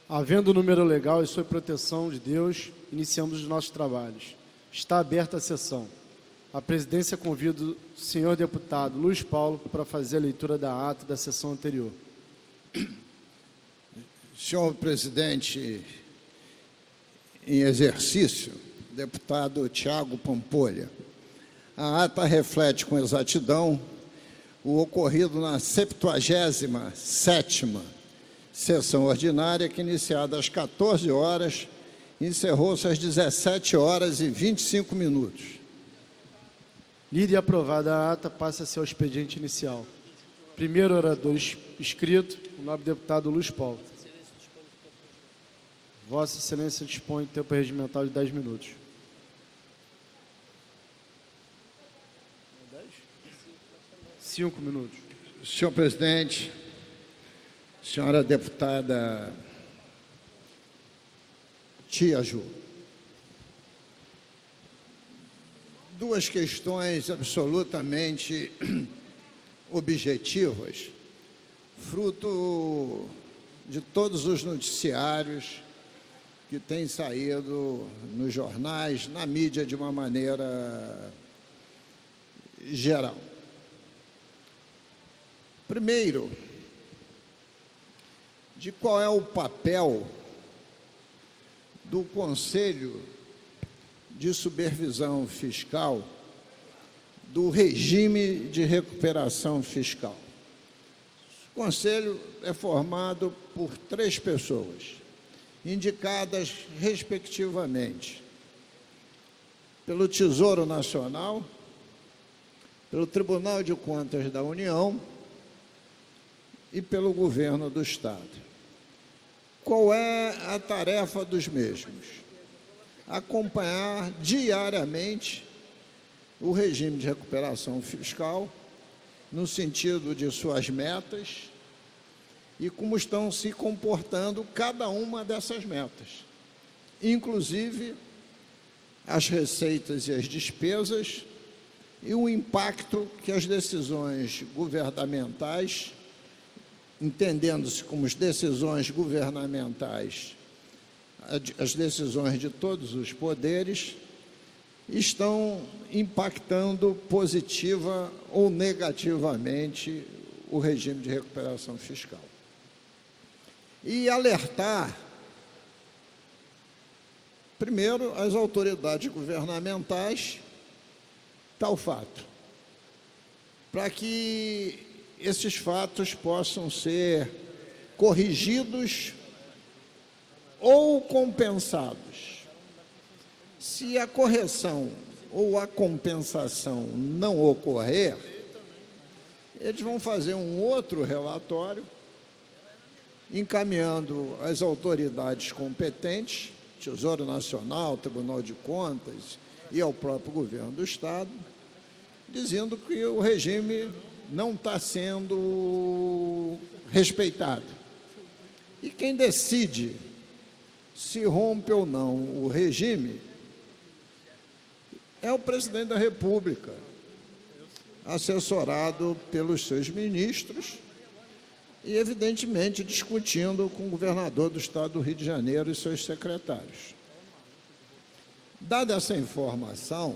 Havendo o número legal e sob proteção de Deus, iniciamos os nossos trabalhos. Está aberta a sessão. A presidência convida o senhor deputado Luiz Paulo para fazer a leitura da ata da sessão anterior. Senhor presidente em exercício, deputado Tiago Pampolha, a ata reflete com exatidão o ocorrido na 77ª sessão ordinária, que, iniciada às 14 horas, encerrou-se às 17 horas e 25 minutos. Lida e aprovada a ata, passa a ser o expediente inicial. Primeiro orador inscrito, o nobre deputado Luiz Paulo. Vossa Excelência dispõe de tempo regimental de 10 minutos. 5 minutos. Senhor presidente, senhora deputada Tia Ju, duas questões absolutamente objetivas, fruto de todos os noticiários que têm saído nos jornais, na mídia de uma maneira geral. Primeiro, de qual é o papel do Conselho de Supervisão Fiscal do regime de recuperação fiscal. O Conselho é formado por 3 pessoas, indicadas respectivamente pelo Tesouro Nacional, pelo Tribunal de Contas da União e pelo Governo do Estado. Qual é a tarefa dos mesmos? Acompanhar diariamente o regime de recuperação fiscal, no sentido de suas metas e como estão se comportando cada uma dessas metas, inclusive as receitas e as despesas e o impacto que as decisões governamentais, entendendo-se como as decisões governamentais, as decisões de todos os poderes, estão impactando positiva ou negativamente o regime de recuperação fiscal. E alertar, primeiro, as autoridades governamentais, tal fato, para que esses fatos possam ser corrigidos ou compensados. Se a correção ou a compensação não ocorrer, eles vão fazer um outro relatório, encaminhando às autoridades competentes, Tesouro Nacional, Tribunal de Contas e ao próprio Governo do Estado, dizendo que o regime não está sendo respeitado. E quem decide se rompe ou não o regime é o presidente da República, assessorado pelos seus ministros e, evidentemente, discutindo com o governador do Estado do Rio de Janeiro e seus secretários. Dada essa informação,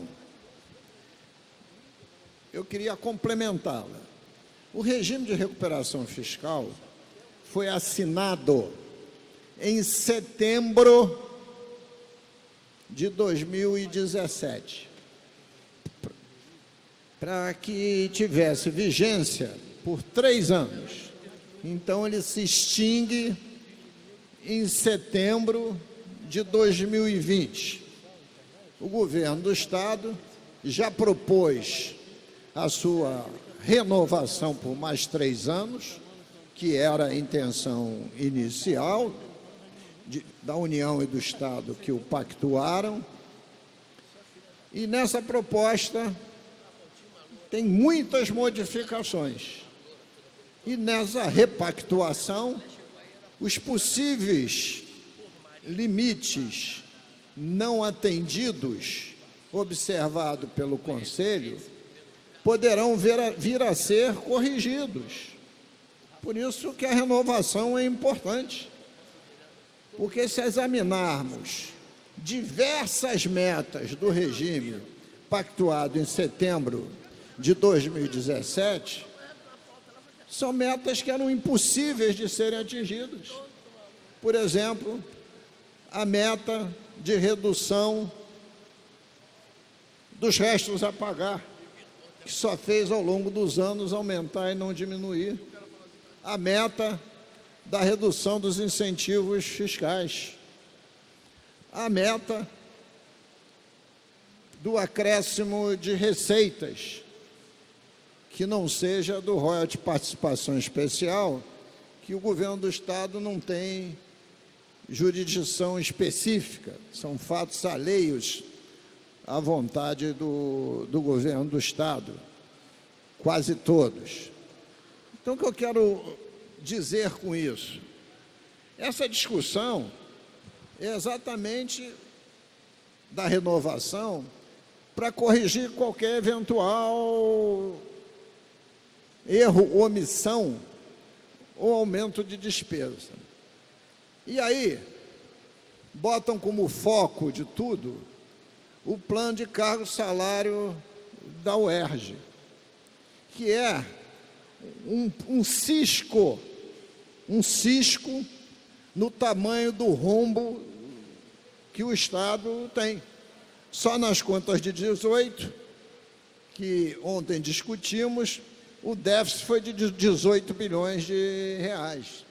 eu queria complementá-la. O regime de recuperação fiscal foi assinado em setembro de 2017, para que tivesse vigência por 3 anos. Então, ele se extingue em setembro de 2020. O governo do Estado já propôs a sua renovação por mais 3 anos, que era a intenção inicial da União e do Estado que o pactuaram. E nessa proposta tem muitas modificações. E nessa repactuação, os possíveis limites não atendidos, observado pelo Conselho, poderão vir a ser corrigidos. Por isso que a renovação é importante. Porque se examinarmos diversas metas do regime pactuado em setembro de 2017, são metas que eram impossíveis de serem atingidas. Por exemplo, a meta de redução dos restos a pagar, que só fez ao longo dos anos aumentar e não diminuir. A meta da redução dos incentivos fiscais. A meta do acréscimo de receitas, que não seja do royalty participação especial, que o governo do Estado não tem jurisdição específica, são fatos alheios à vontade do governo do Estado, quase todos. Então, o que eu quero dizer com isso? Essa discussão é exatamente da renovação para corrigir qualquer eventual erro, omissão ou aumento de despesa. E aí, botam como foco de tudo o plano de cargo-salário da UERJ, que é um cisco no tamanho do rombo que o Estado tem. Só nas contas de 18, que ontem discutimos, o déficit foi de 18 bilhões de reais.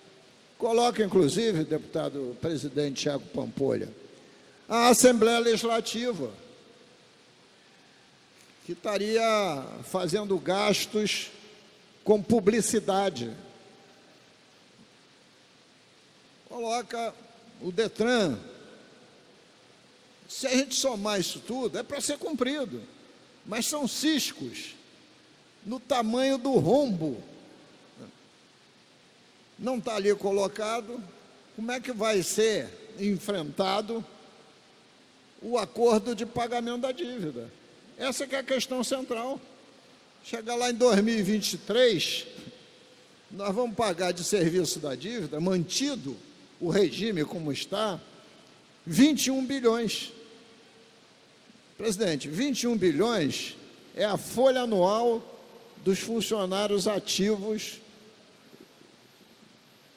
Coloca, inclusive, deputado presidente Thiago Pampolha, a Assembleia Legislativa, que estaria fazendo gastos com publicidade. Coloca o Detran. Se a gente somar isso tudo, é para ser cumprido, mas são ciscos no tamanho do rombo. Não está ali colocado. Como é que vai ser enfrentado o acordo de pagamento da dívida? Essa que é a questão central. Chegar lá em 2023, nós vamos pagar de serviço da dívida, mantido o regime como está, 21 bilhões. Presidente, 21 bilhões é a folha anual dos funcionários ativos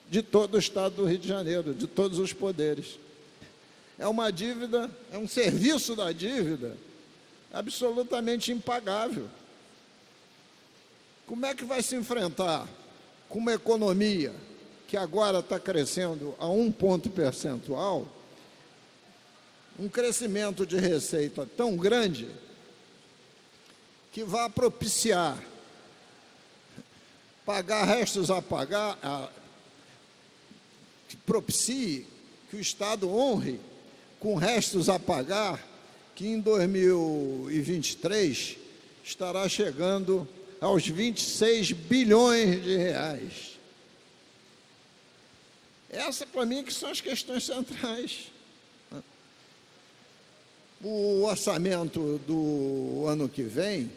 de todo o Estado do Rio de Janeiro, de todos os poderes. É uma dívida, é um serviço da dívida absolutamente impagável. Como é que vai se enfrentar com uma economia que agora está crescendo a 1 ponto percentual, um crescimento de receita tão grande que vai propiciar pagar restos a pagar, que propicie que o Estado honre com restos a pagar, que em 2023 estará chegando aos 26 bilhões de reais. Essa, para mim, que são as questões centrais. O orçamento do ano que vem,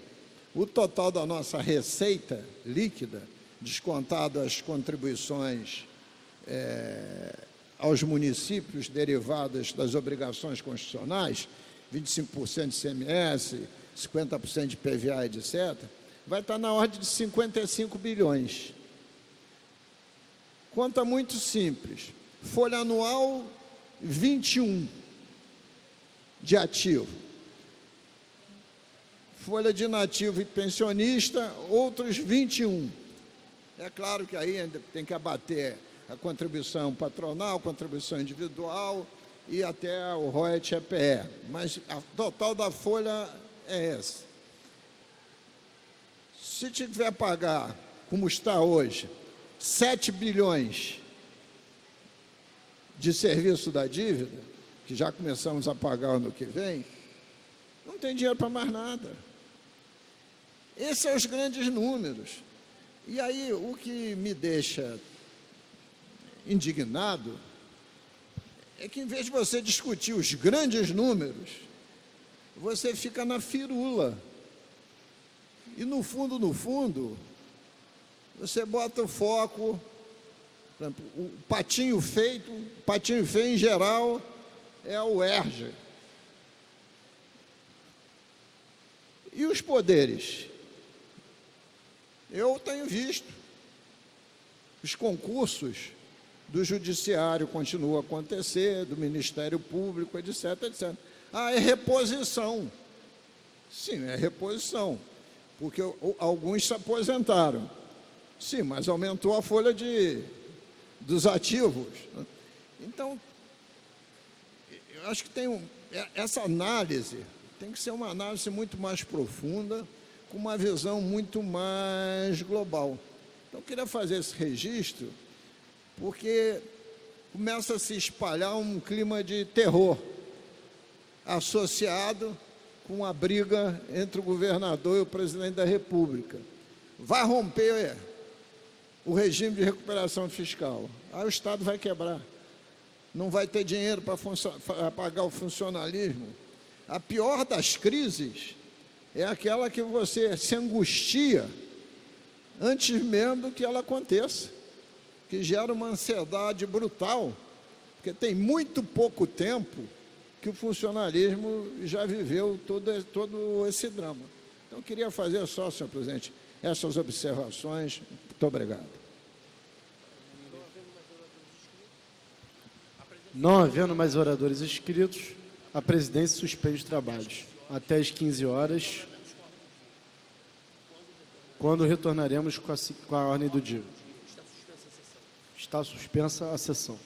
o total da nossa receita líquida, descontado as contribuições aos municípios derivadas das obrigações constitucionais, 25% de CMS, 50% de PVA, etc., vai estar na ordem de 55 bilhões. Conta muito simples. Folha anual, 21 de ativo. Folha de inativo e pensionista, outros 21. É claro que aí ainda tem que abater a contribuição patronal, contribuição individual e até o royalty EPE. Mas a total da folha é essa. Se tiver a pagar, como está hoje, 7 bilhões de serviço da dívida, que já começamos a pagar ano que vem, não tem dinheiro para mais nada. Esses são os grandes números. E aí, o que me deixa indignado é que, em vez de você discutir os grandes números, você fica na firula. E, no fundo, você bota o foco Por exemplo, o patinho feio em geral é o UERJ. E os poderes? Eu tenho visto. Os concursos do Judiciário continuam a acontecer, do Ministério Público, etc, etc. Ah, é reposição. Sim, é reposição, porque alguns se aposentaram. Sim, mas aumentou a folha dos ativos. Então, eu acho que essa análise tem que ser uma análise muito mais profunda, com uma visão muito mais global. Então, eu queria fazer esse registro, porque começa a se espalhar um clima de terror, associado com a briga entre o governador e o presidente da República. Vai romper o regime de recuperação fiscal. Aí o Estado vai quebrar. Não vai ter dinheiro para pagar o funcionalismo. A pior das crises é aquela que você se angustia antes mesmo que ela aconteça, que gera uma ansiedade brutal, porque tem muito pouco tempo que o funcionalismo já viveu todo esse drama. Então, eu queria fazer só, senhor presidente, essas observações. Muito obrigado. Não havendo mais oradores inscritos, a presidência suspende os trabalhos até às 15 horas, quando retornaremos com a ordem do dia. Está suspensa a sessão.